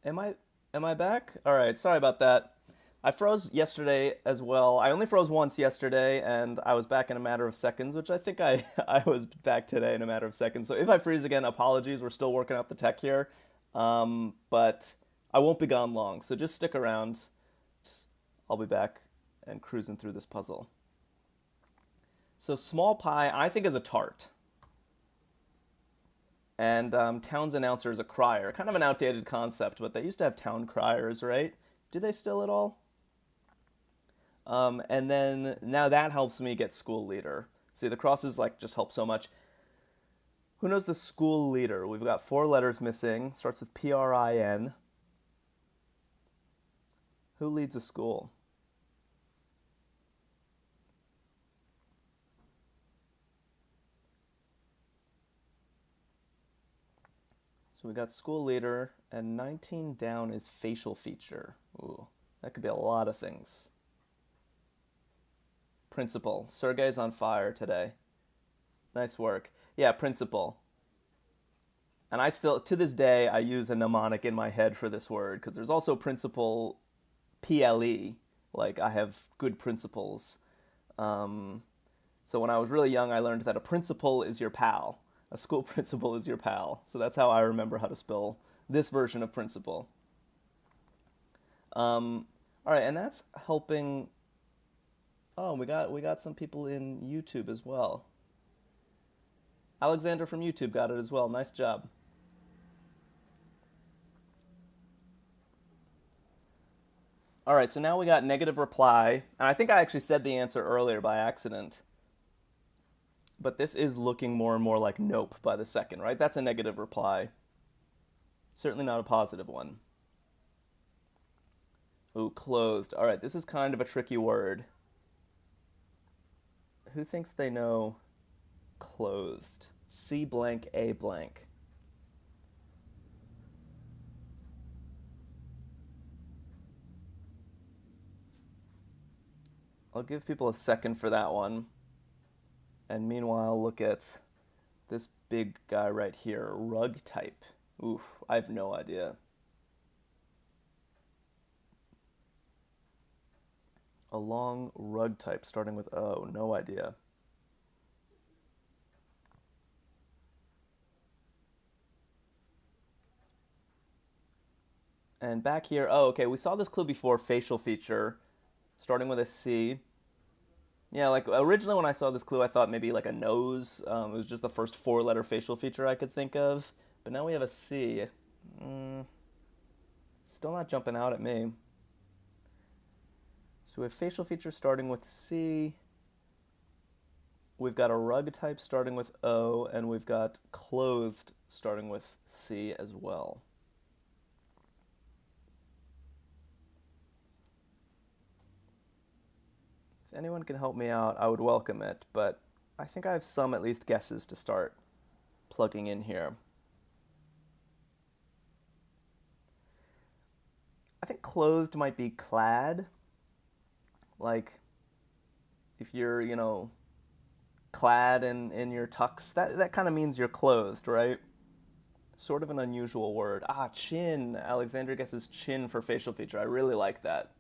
Am I am I back? All right, sorry about that. I froze yesterday as well. I only froze once yesterday, and I was back in a matter of seconds, which I think I I was back today in a matter of seconds. So if I freeze again, apologies. We're still working out the tech here, but I won't be gone long. So just stick around. I'll be back and cruising through this puzzle. So small pie, I think, is a tart, and town's announcer is a crier. Kind of an outdated concept, but they used to have town criers, right? Do they still at all? And then now that helps me get school leader. See, the crosses like just help so much. Who knows the school leader? We've got four letters missing. Starts with Prin. Who leads a school? So we got school leader, and 19 down is facial feature. Ooh, that could be a lot of things. Principal. Sergey's on fire today. Nice work. Yeah, principal. And I still, to this day, I use a mnemonic in my head for this word because there's also principal PLE. Like I have good principles. Um, so when I was really young, I learned that a principal is your pal. A school principal is your pal. So that's how I remember how to spell this version of principal. All right, and that's helping. Oh, we got some people in YouTube as well. Alexander from YouTube got it as well. Nice job. All right, so now we got negative reply, and I think I actually said the answer earlier by accident, but this is looking more and more like nope by the second, right? That's a negative reply. Certainly not a positive one. Ooh, clothed. All right, this is kind of a tricky word. Who thinks they know clothed? C blank A blank. I'll give people a second for that one. And meanwhile, look at this big guy right here, rug type. Oof, I have no idea. A long rug type starting with O, no idea. And back here, oh, okay, we saw this clue before, facial feature, starting with a C. Yeah, like originally when I saw this clue, I thought maybe like a nose. It was just the first four-letter facial feature I could think of. But now we have a C. Mm, Still not jumping out at me. So we have facial features starting with C. We've got a rug type starting with O, and we've got clothed starting with C as well. If anyone can help me out, I would welcome it, but I think I have some at least guesses to start plugging in here. I think clothed might be clad. Like if you're, clad in your tux, that kind of means you're clothed, right? Sort of an unusual word. Ah, chin. Alexander guesses chin for facial feature. I really like that.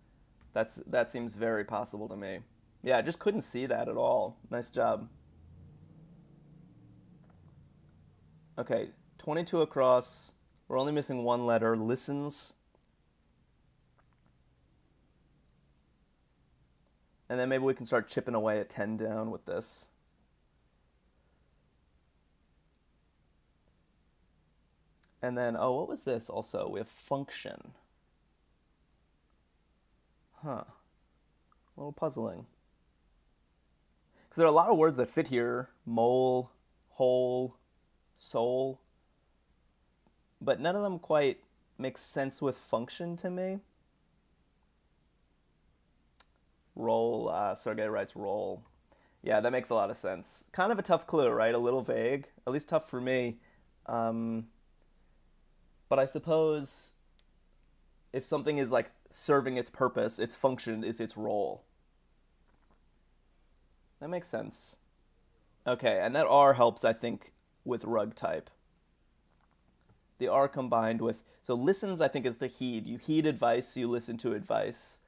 That seems very possible to me. Yeah, I just couldn't see that at all. Nice job. Okay, 22 across. We're only missing one letter. Listens. And then maybe we can start chipping away at 10 down with this. And then, oh, what was this also? We have function. Huh. A little puzzling. Because there are a lot of words that fit here: mole, hole, soul. But none of them quite make sense with function to me. Roll, Sergey writes roll. Yeah, that makes a lot of sense. Kind of a tough clue, right? A little vague. At least tough for me. Um, but I suppose if something is like serving its purpose, its function is its role. That makes sense. Okay, and that R helps, I think, with rug type. the R combined with, so listens I think is to heed. You heed advice, you listen to advice.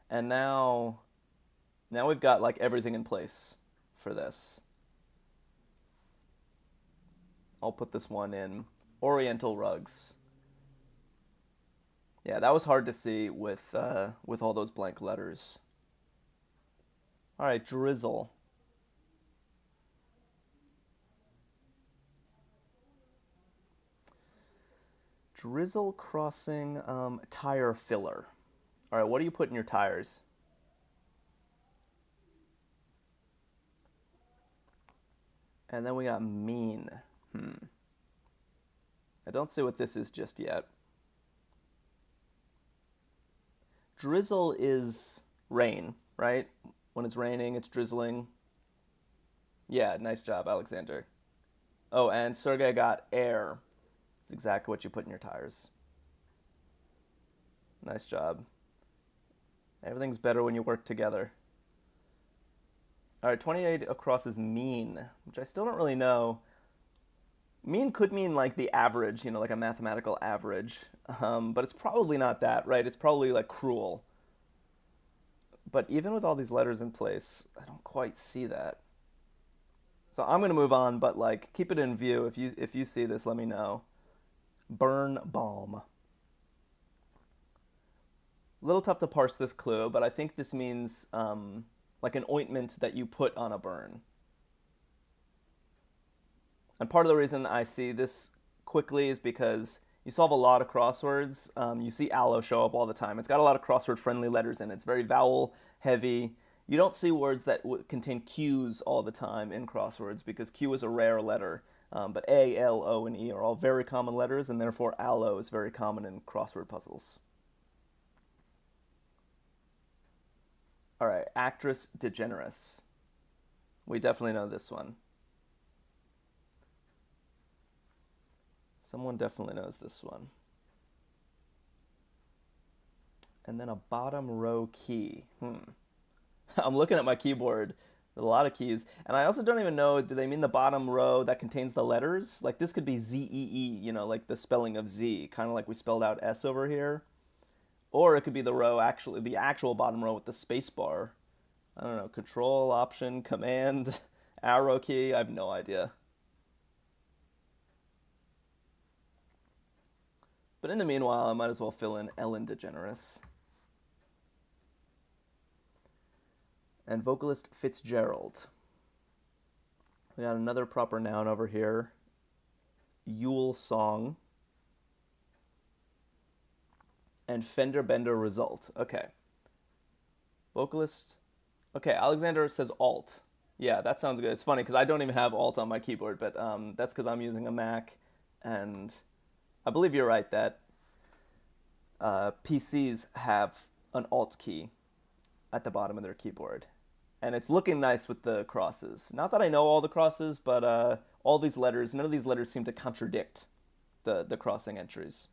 And now we've got like everything in place for this. I'll put this one in Oriental rugs. Yeah, that was hard to see with all those blank letters. All right, drizzle. Drizzle crossing tire filler. All right, what do you put in your tires? And then we got mean. I don't see what this is just yet. Drizzle is rain, right? When it's raining, it's drizzling. Yeah, nice job, Alexander. Oh, and Sergey got air. It's exactly what you put in your tires. Nice job. Everything's better when you work together. All right, 28 across is mean, which I still don't really know. Mean could mean like the average, like a mathematical average, but it's probably not that, right? It's probably like cruel. But even with all these letters in place, I don't quite see that. So I'm gonna move on, but like keep it in view. If you see this, let me know. Burn balm. A little tough to parse this clue, but I think this means like an ointment that you put on a burn. And part of the reason I see this quickly is because you solve a lot of crosswords. You see aloe show up all the time. It's got a lot of crossword-friendly letters in it. It's very vowel-heavy. You don't see words that contain Q's all the time in crosswords because Q is a rare letter. But A, L, O, and E are all very common letters, and therefore aloe is very common in crossword puzzles. All right, actress degeneres. We definitely know this one. Someone definitely knows this one. And then a bottom row key. I'm looking at my keyboard. There's a lot of keys. And I also don't even know, do they mean the bottom row that contains the letters? Like this could be Z-E-E, like the spelling of Z, kind of like we spelled out S over here. Or it could be the row, actually, the actual bottom row with the space bar. I don't know, Control, Option, Command, Arrow key, I have no idea. But in the meanwhile, I might as well fill in Ellen DeGeneres. And vocalist Fitzgerald. We got another proper noun over here. Yule song. And fender bender result. Okay. Vocalist. Okay, Alexander says alt. Yeah, that sounds good. It's funny because I don't even have alt on my keyboard, but that's because I'm using a Mac, and I believe you're right that PCs have an alt key at the bottom of their keyboard. And it's looking nice with the crosses. Not that I know all the crosses, but all these letters, none of these letters seem to contradict the crossing entries.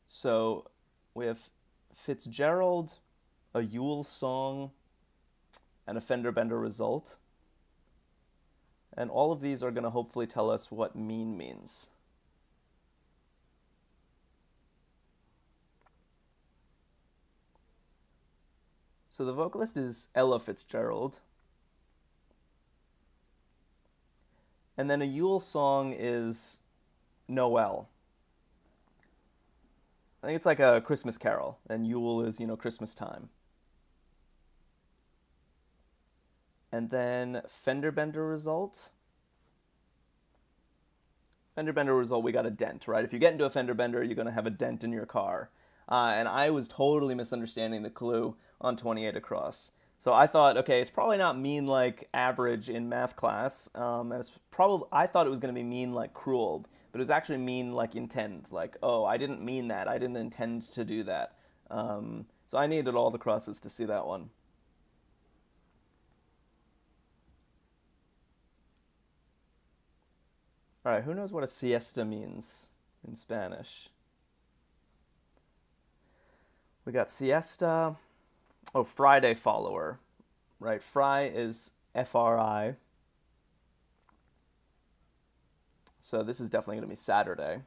So we have Fitzgerald, a Yule song, and a fender bender result. And all of these are going to hopefully tell us what mean means. So the vocalist is Ella Fitzgerald. And then a Yule song is Noel. I think it's like a Christmas carol, and Yule is, Christmas time. And then fender bender result. Fender bender result, we got a dent, right? If you get into a fender bender, you're going to have a dent in your car. And I was totally misunderstanding the clue on 28 across. So I thought, okay, it's probably not mean like average in math class. And it's probably, I thought it was going to be mean like cruel, but it was actually mean like intend. Like, oh, I didn't mean that. I didn't intend to do that. So I needed all the crosses to see that one. All right, who knows what a siesta means in Spanish? We got siesta. Oh, Friday follower, right? Fry is F-R-I. So this is definitely going to be Saturday.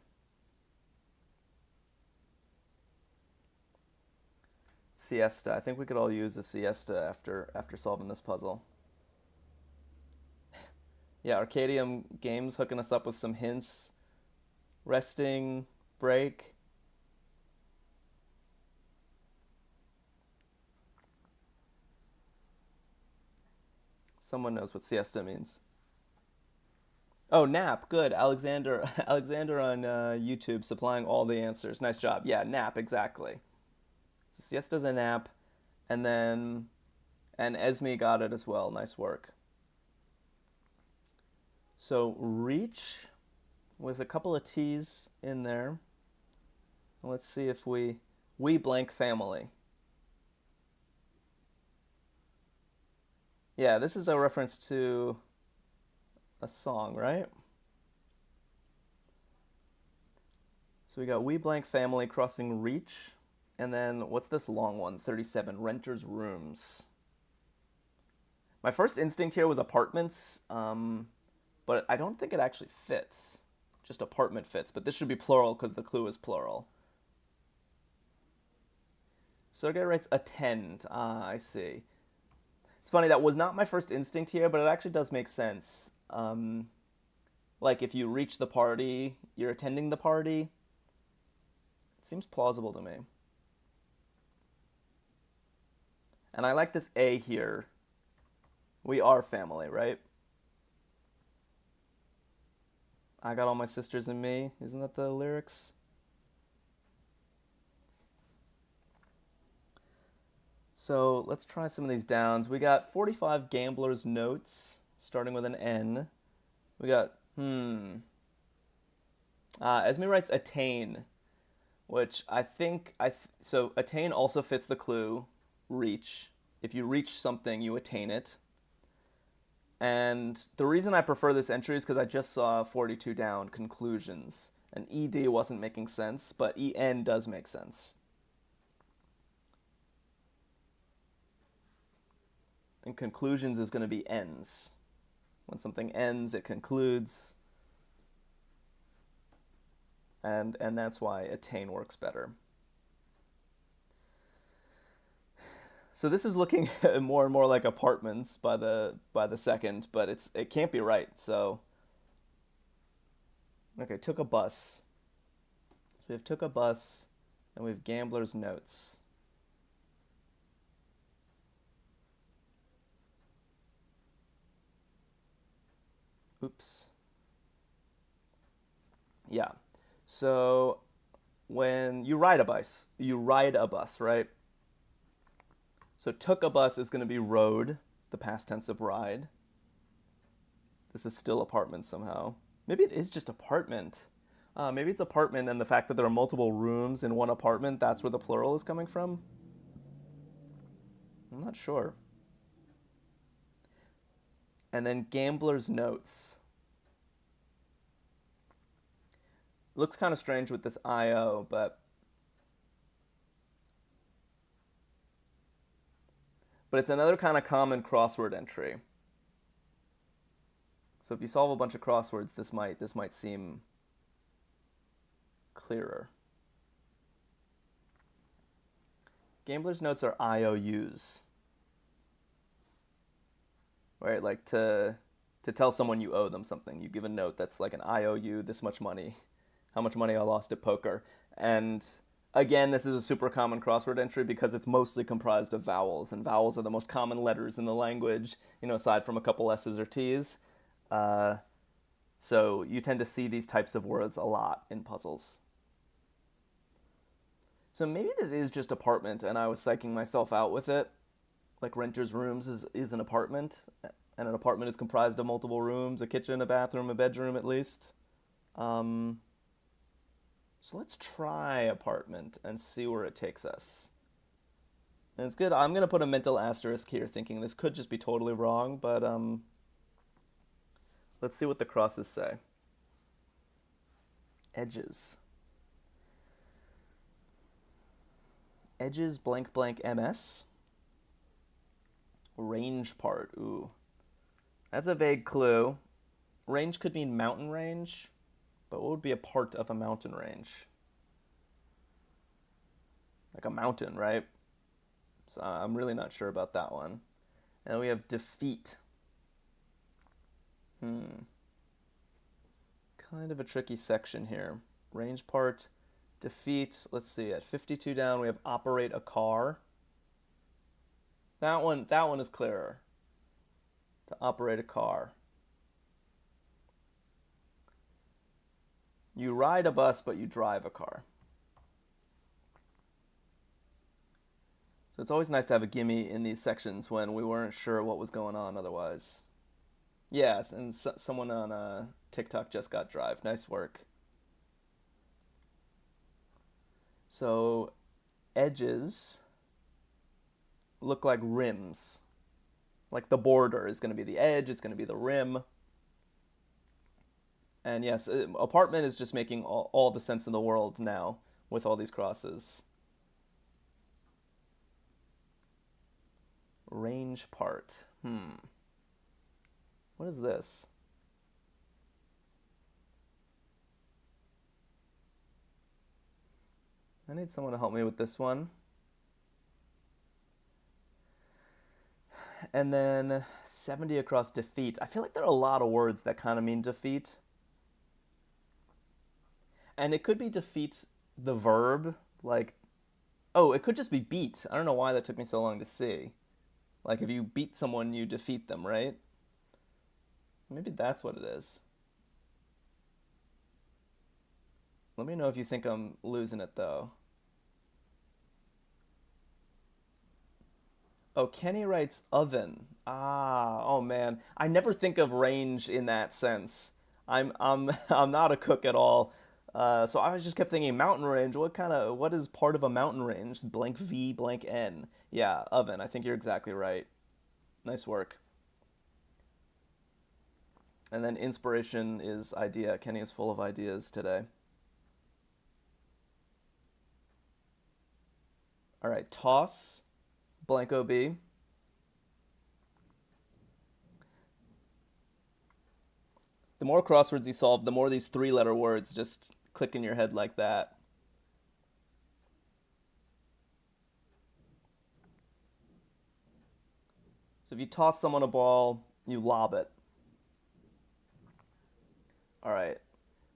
Siesta. I think we could all use a siesta after solving this puzzle. Yeah, Arkadium Games hooking us up with some hints. Resting, break. Someone knows what siesta means. Oh, nap. Good. Alexander Alexander on YouTube supplying all the answers. Nice job. Yeah, nap, exactly. So siesta's a nap. And then and Esme got it as well. Nice work. So reach with a couple of T's in there. Let's see if we blank family. Yeah, this is a reference to a song, right? So we got we blank family crossing reach. And then what's this long one? 37, renters rooms. My first instinct here was apartments, but I don't think it actually fits. Just apartment fits, but this should be plural because the clue is plural. Sergey writes attend. Ah, I see. It's funny, that was not my first instinct here, but it actually does make sense. Like if you reach the party, you're attending the party. It seems plausible to me. And I like this A here. We are family, right? I got all my sisters and me. Isn't that the lyrics? So let's try some of these downs. We got 45 Gambler's Notes, starting with an N. We got, Esme writes attain, which I think, so attain also fits the clue, reach. If you reach something, you attain it. And the reason I prefer this entry is because I just saw 42 down, conclusions. And ED wasn't making sense, but EN does make sense. And conclusions is going to be ends. When something ends, it concludes. And that's why attain works better. So this is looking more and more like apartments by the second, but it can't be right. So okay, took a bus. So we have took a bus, and we have Gambler's Notes. Oops. Yeah. So when you ride a bus, right? So took a bus is going to be rode, the past tense of ride. This is still apartment somehow. Maybe it is just apartment. Maybe it's apartment, and the fact that there are multiple rooms in one apartment, that's where the plural is coming from. I'm not sure. And then Gambler's Notes. Looks kind of strange with this IO, but it's another kind of common crossword entry. So if you solve a bunch of crosswords, this might seem clearer. Gambler's Notes are IOUs. Right, like to tell someone you owe them something. You give a note that's like an IOU, this much money, how much money I lost at poker. And again, this is a super common crossword entry because it's mostly comprised of vowels, and vowels are the most common letters in the language, aside from a couple S's or T's. So you tend to see these types of words a lot in puzzles. So maybe this is just apartment, and I was psyching myself out with it. Like renters' rooms is an apartment, and an apartment is comprised of multiple rooms, a kitchen, a bathroom, a bedroom at least. So let's try apartment and see where it takes us. And it's good. I'm going to put a mental asterisk here thinking this could just be totally wrong, but let's see what the crosses say. Edges. Edges blank blank MS. Range part. Ooh. That's a vague clue. Range could mean mountain range. But what would be a part of a mountain range? Like a mountain, right? So I'm really not sure about that one. And we have defeat. Kind of a tricky section here. Range part, defeat. Let's see. At 52 down, we have operate a car. That one is clearer. To operate a car. You ride a bus, but you drive a car. So it's always nice to have a gimme in these sections when we weren't sure what was going on otherwise. Yes, and someone on TikTok just got drive. Nice work. So edges look like rims. Like the border is going to be the edge, it's going to be the rim. And yes, apartment is just making all the sense in the world now with all these crosses. Range part. What is this? I need someone to help me with this one. And then 70 across defeat. I feel like there are a lot of words that kind of mean defeat. And it could be defeat the verb, like, oh, it could just be beat. I don't know why that took me so long to see. Like, if you beat someone, you defeat them, right? Maybe that's what it is. Let me know if you think I'm losing it, though. Oh, Kenny writes oven. Ah, oh man. I never think of range in that sense. I'm not a cook at all. So I just kept thinking mountain range. What is part of a mountain range? Blank V, blank N. Yeah, oven. I think you're exactly right. Nice work. And then inspiration is idea. Kenny is full of ideas today. All right, toss, blank OB. The more crosswords you solve, the more these three-letter words just click in your head like that. So if you toss someone a ball, you lob it. All right.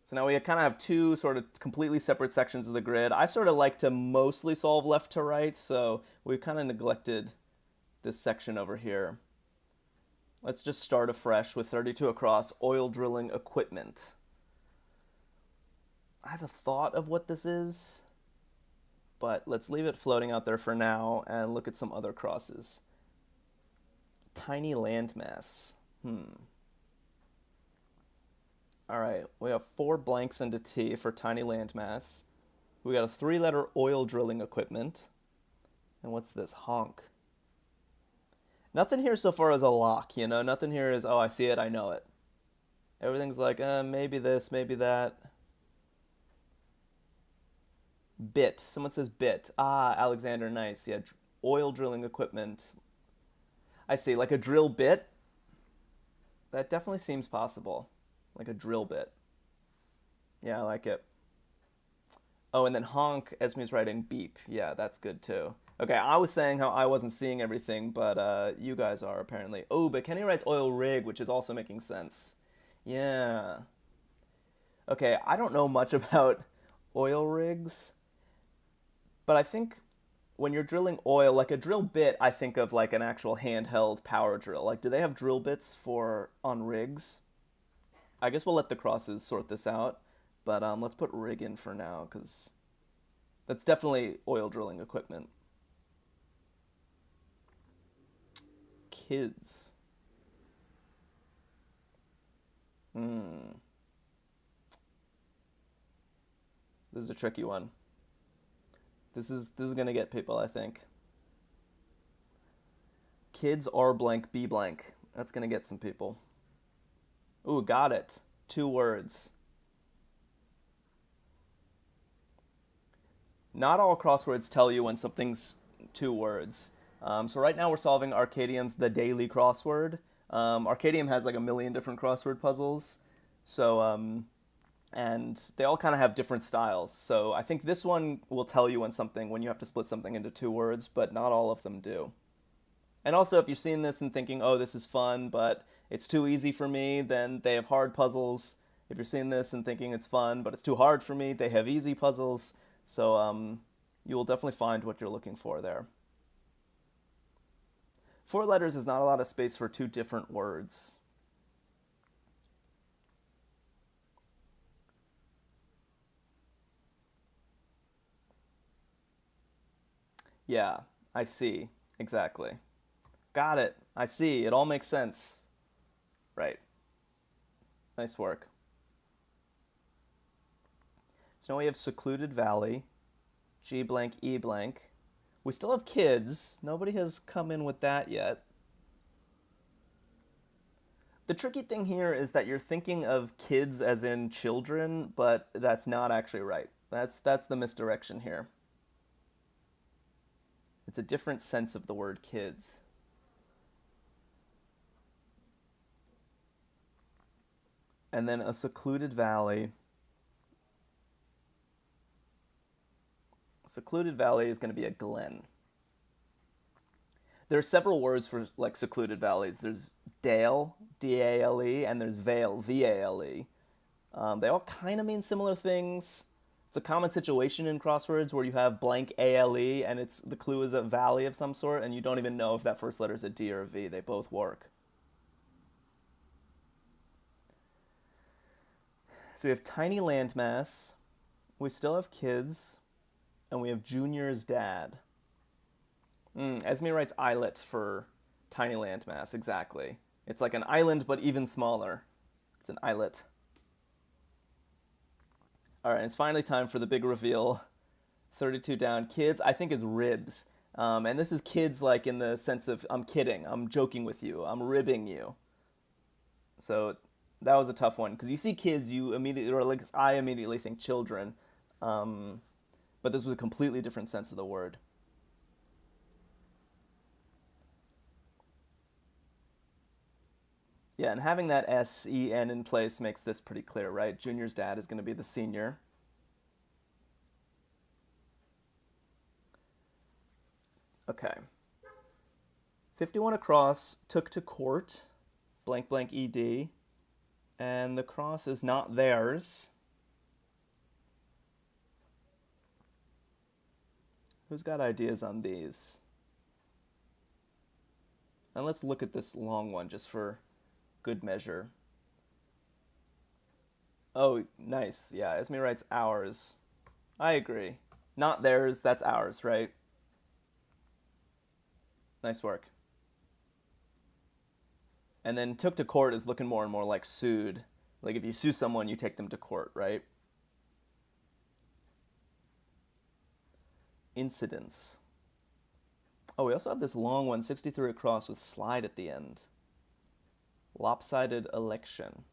So now we kind of have two sort of completely separate sections of the grid. I sort of like to mostly solve left to right, so we've kind of neglected this section over here. Let's just start afresh with 32 across, oil drilling equipment. I have a thought of what this is, but let's leave it floating out there for now and look at some other crosses. Tiny landmass. All right, we have 4 blanks and a T for tiny landmass. We got a 3-letter oil drilling equipment. And what's this? Honk. Nothing here so far is a lock, you know? Nothing here is, oh, I see it, I know it. Everything's like, maybe this, maybe that. Bit. Someone says bit. Ah, Alexander, nice. Yeah, oil drilling equipment. I see, like a drill bit. That definitely seems possible. Like a drill bit. Yeah, I like it. Oh, and then honk, Esme's writing beep. Yeah, that's good too. Okay, I was saying how I wasn't seeing everything, but you guys are apparently. Oh, but Kenny writes oil rig, which is also making sense. Yeah. Okay, I don't know much about oil rigs, but I think when you're drilling oil, like a drill bit, I think of like an actual handheld power drill. Like, do they have drill bits on rigs? I guess we'll let the crosses sort this out, but let's put rig in for now, because that's definitely oil drilling equipment. Kids. This is a tricky one. This is gonna get people, I think. Kids are blank, be blank. That's gonna get some people. Ooh, got it. 2 words. Not all crosswords tell you when something's 2 words. So right now we're solving Arkadium's The Daily Crossword. Arkadium has like a million different crossword puzzles. So and they all kind of have different styles. So I think this one will tell you when you have to split something into two words, but not all of them do. And also, if you're seeing this and thinking, oh, this is fun, but it's too easy for me, then they have hard puzzles. If you're seeing this and thinking it's fun, but it's too hard for me, they have easy puzzles. So you will definitely find what you're looking for there. 4 letters is not a lot of space for 2 different words. Yeah, I see. Exactly. Got it. I see. It all makes sense. Right. Nice work. So now we have secluded valley, G blank E blank. We still have kids. Nobody has come in with that yet. The tricky thing here is that you're thinking of kids as in children, but that's not actually right. That's the misdirection here. It's a different sense of the word kids. And then a secluded valley. Secluded valley is going to be a glen. There are several words for like secluded valleys. There's dale, D-A-L-E, and there's vale, V-A-L-E. They all kind of mean similar things. It's a common situation in crosswords where you have blank A-L-E and the clue is a valley of some sort, and you don't even know if that first letter is a D or a V. They both work. So we have tiny landmass. We still have kids. And we have Junior's dad. Esme writes islet for tiny landmass, exactly. It's like an island, but even smaller. It's an islet. All right, it's finally time for the big reveal. 32 down. Kids, I think is ribs. And this is kids like in the sense of I'm kidding, I'm joking with you, I'm ribbing you. So that was a tough one. Because you see kids, you immediately, or like I immediately think children. But this was a completely different sense of the word. Yeah, and having that S-E-N in place makes this pretty clear, right? Junior's dad is going to be the senior. Okay. 51 across, took to court, blank blank ED, and the cross is not theirs. Who's got ideas on these? And let's look at this long one just for good measure. Oh, nice. Yeah, Esme writes ours. I agree. Not theirs, that's ours, right? Nice work. And then took to court is looking more and more like sued. Like if you sue someone, you take them to court, right? Incidents. Oh, we also have this long one, 63 across with slide at the end. Lopsided election.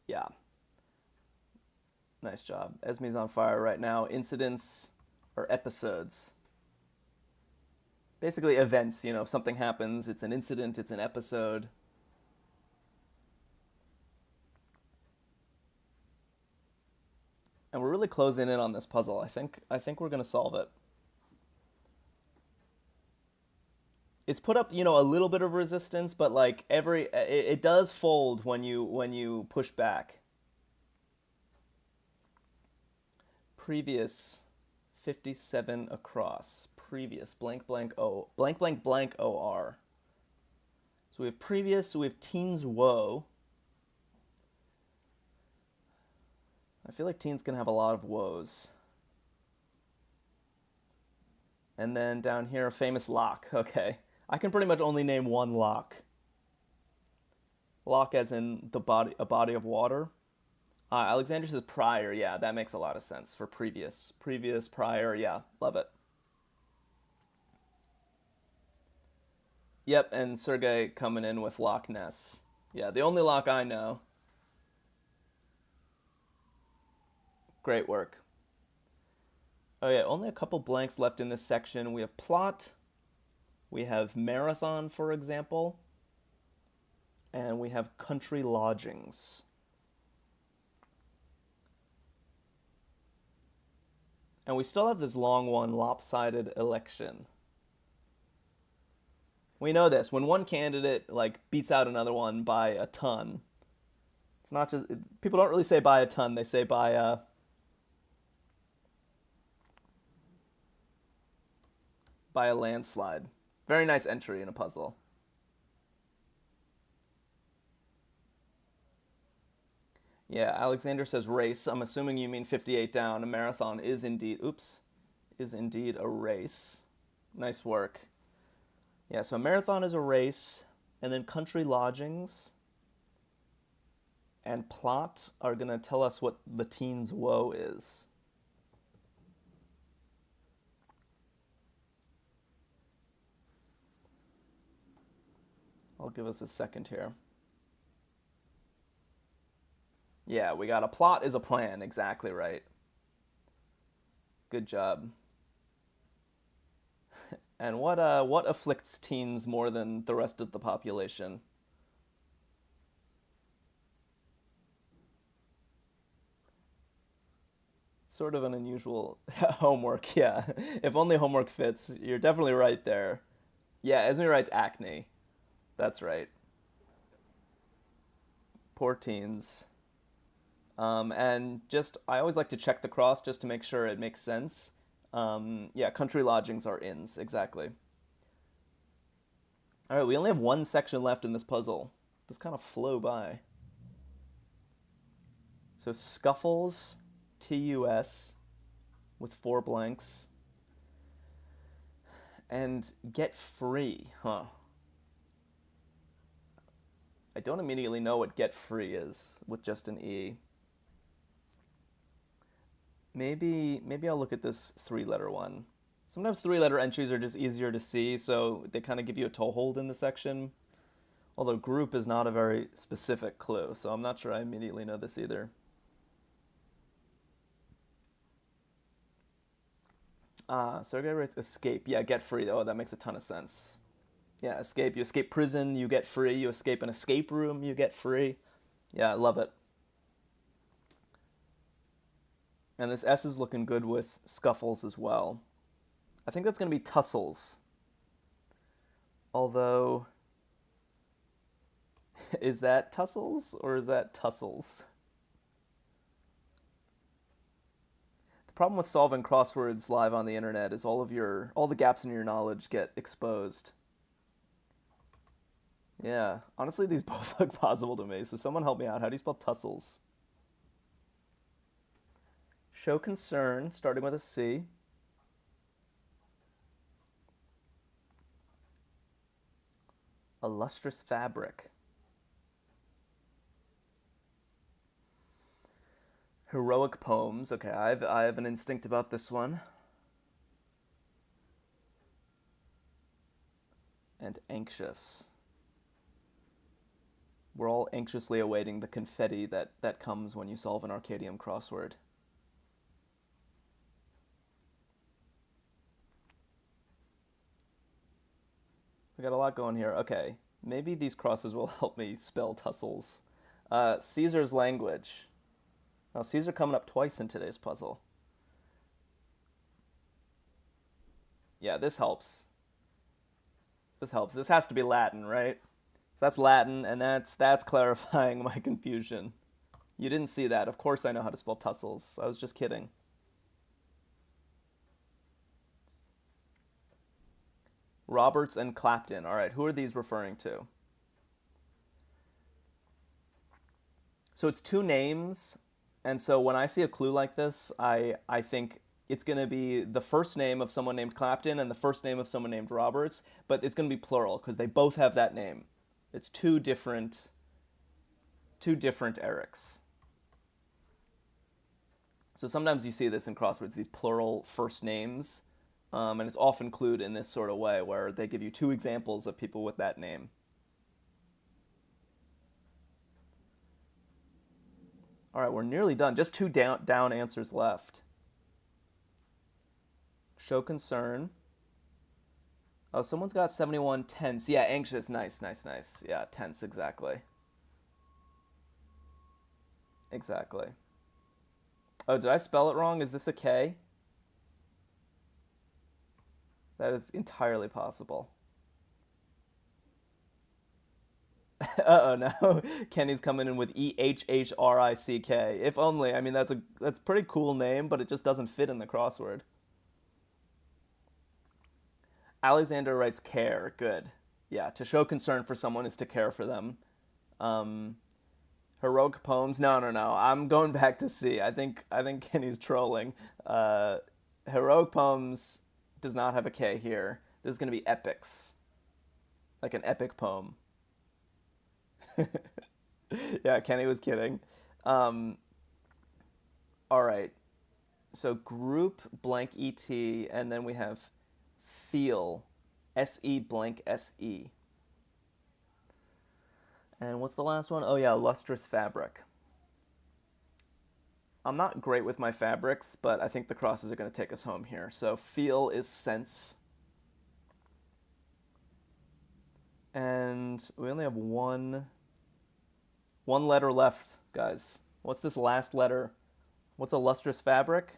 Yeah. Nice job. Esme's on fire right now. Incidents are episodes. Basically events, if something happens, it's an incident, it's an episode. And we're really closing in on this puzzle. I think we're going to solve it. It's put up, a little bit of resistance, but like it does fold when you push back. Previous 57 across. Previous blank blank O blank blank blank OR. So we have previous, so we have teens woe. I feel like teens can have a lot of woes. And then down here, a famous lock. Okay. I can pretty much only name one lock. Lock as in a body of water. Alexander says prior. Yeah, that makes a lot of sense for previous. Previous, prior. Yeah, love it. Yep, and Sergey coming in with Loch Ness. Yeah, the only lock I know. Great work. Oh yeah, only a couple blanks left in this section. We have plot, we have marathon, for example, and we have country lodgings. And we still have this long one, lopsided election. We know this. When one candidate beats out another one by a ton, it's not just people don't really say by a ton, they say by a landslide. Very nice entry in a puzzle. Yeah, Alexander says race. I'm assuming you mean 58 down. A marathon is indeed a race. Nice work. Yeah, so a marathon is a race, and then country lodgings and plot are going to tell us what the teen's woe is. I'll give us a second here. Yeah, we got a plot is a plan. Exactly right. Good job. And what afflicts teens more than the rest of the population? Sort of an unusual homework, yeah. If only homework fits, you're definitely right there. Yeah, Esme writes acne. That's right. Poor teens. And just, I always like to check the cross just to make sure it makes sense. Yeah, country lodgings are inns, exactly. All right, we only have one section left in this puzzle. This kind of flew by. So scuffles, TUS, with 4 blanks. And get free, huh? I don't immediately know what get free is with just an E. Maybe I'll look at this 3-letter one. Sometimes 3-letter entries are just easier to see, so they kind of give you a toehold in the section. Although group is not a very specific clue, so I'm not sure I immediately know this either. Sergey writes escape. Yeah, get free. Oh, that makes a ton of sense. Yeah, escape. You escape prison, you get free. You escape an escape room, you get free. Yeah, I love it. And this S is looking good with scuffles as well. I think that's going to be tussles. Although, is that tussles or is that tussles? The problem with solving crosswords live on the internet is all the gaps in your knowledge get exposed. Yeah, honestly, these both look possible to me. So someone help me out. How do you spell tussles? Show concern, starting with a C. A lustrous fabric. Heroic poems. Okay, I have an instinct about this one. And anxious. We're all anxiously awaiting the confetti that comes when you solve an Arkadium crossword. We got a lot going here. Okay, maybe these crosses will help me spell tussles. Caesar's language. Now, Caesar coming up twice in today's puzzle. Yeah, this helps. This helps. This has to be Latin, right? So that's Latin, and that's clarifying my confusion. You didn't see that. Of course I know how to spell tussles. I was just kidding. Roberts and Clapton. All right, who are these referring to? So it's 2 names, and so when I see a clue like this, I think it's going to be the first name of someone named Clapton and the first name of someone named Roberts, but it's going to be plural because they both have that name. It's two different Erics. So sometimes you see this in crosswords, these plural first names, and it's often clued in this sort of way where they give you 2 examples of people with that name. All right, we're nearly done. Just 2 down answers left. Show concern. Oh, someone's got 71 tense. Yeah, anxious. Nice, nice, nice. Yeah, tense, exactly. Exactly. Oh, did I spell it wrong? Is this a K? That is entirely possible. Uh-oh, no. Kenny's coming in with Ehhrick. If only. I mean, that's a pretty cool name, but it just doesn't fit in the crossword. Alexander writes care. Good. Yeah, to show concern for someone is to care for them. Um, Heroic poems. No, no, no. I'm going back to C. I think Kenny's trolling. Uh, Heroic poems does not have a K here. This is going to be epics. Like an epic poem. Yeah, Kenny was kidding. Um, all right. So group blank ET, and then we have feel, SE blank SE. And what's the last one? Oh, yeah, lustrous fabric. I'm not great with my fabrics, but I think the crosses are going to take us home here. So feel is sense. And we only have one letter left, guys. What's this last letter? What's a lustrous fabric?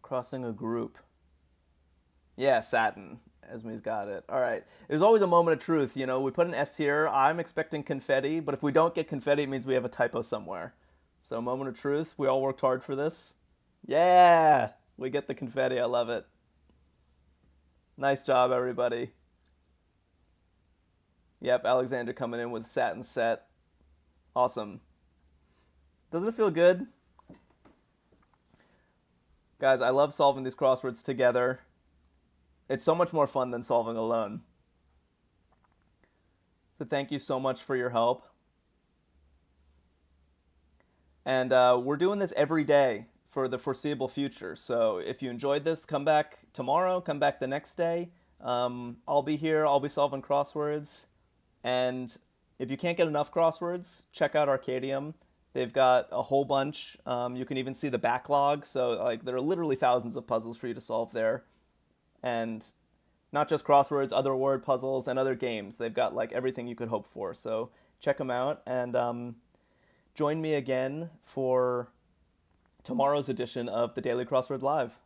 Crossing a group. Yeah, satin. Esme's got it. All right. There's always a moment of truth. You know, we put an S here. I'm expecting confetti, but if we don't get confetti, it means we have a typo somewhere. So, moment of truth. We all worked hard for this. Yeah! We get the confetti. I love it. Nice job, everybody. Yep, Alexander coming in with satin set. Awesome. Doesn't it feel good? Guys, I love solving these crosswords together. It's so much more fun than solving alone. So thank you so much for your help. And we're doing this every day for the foreseeable future. So if you enjoyed this, come back tomorrow, come back the next day. I'll be here, I'll be solving crosswords. And if you can't get enough crosswords, check out Arkadium. They've got a whole bunch. You can even see the backlog. So like there are literally thousands of puzzles for you to solve there. And not just crosswords, other word puzzles and other games. They've got like everything you could hope for. So check them out and join me again for tomorrow's edition of the Daily Crossword Live.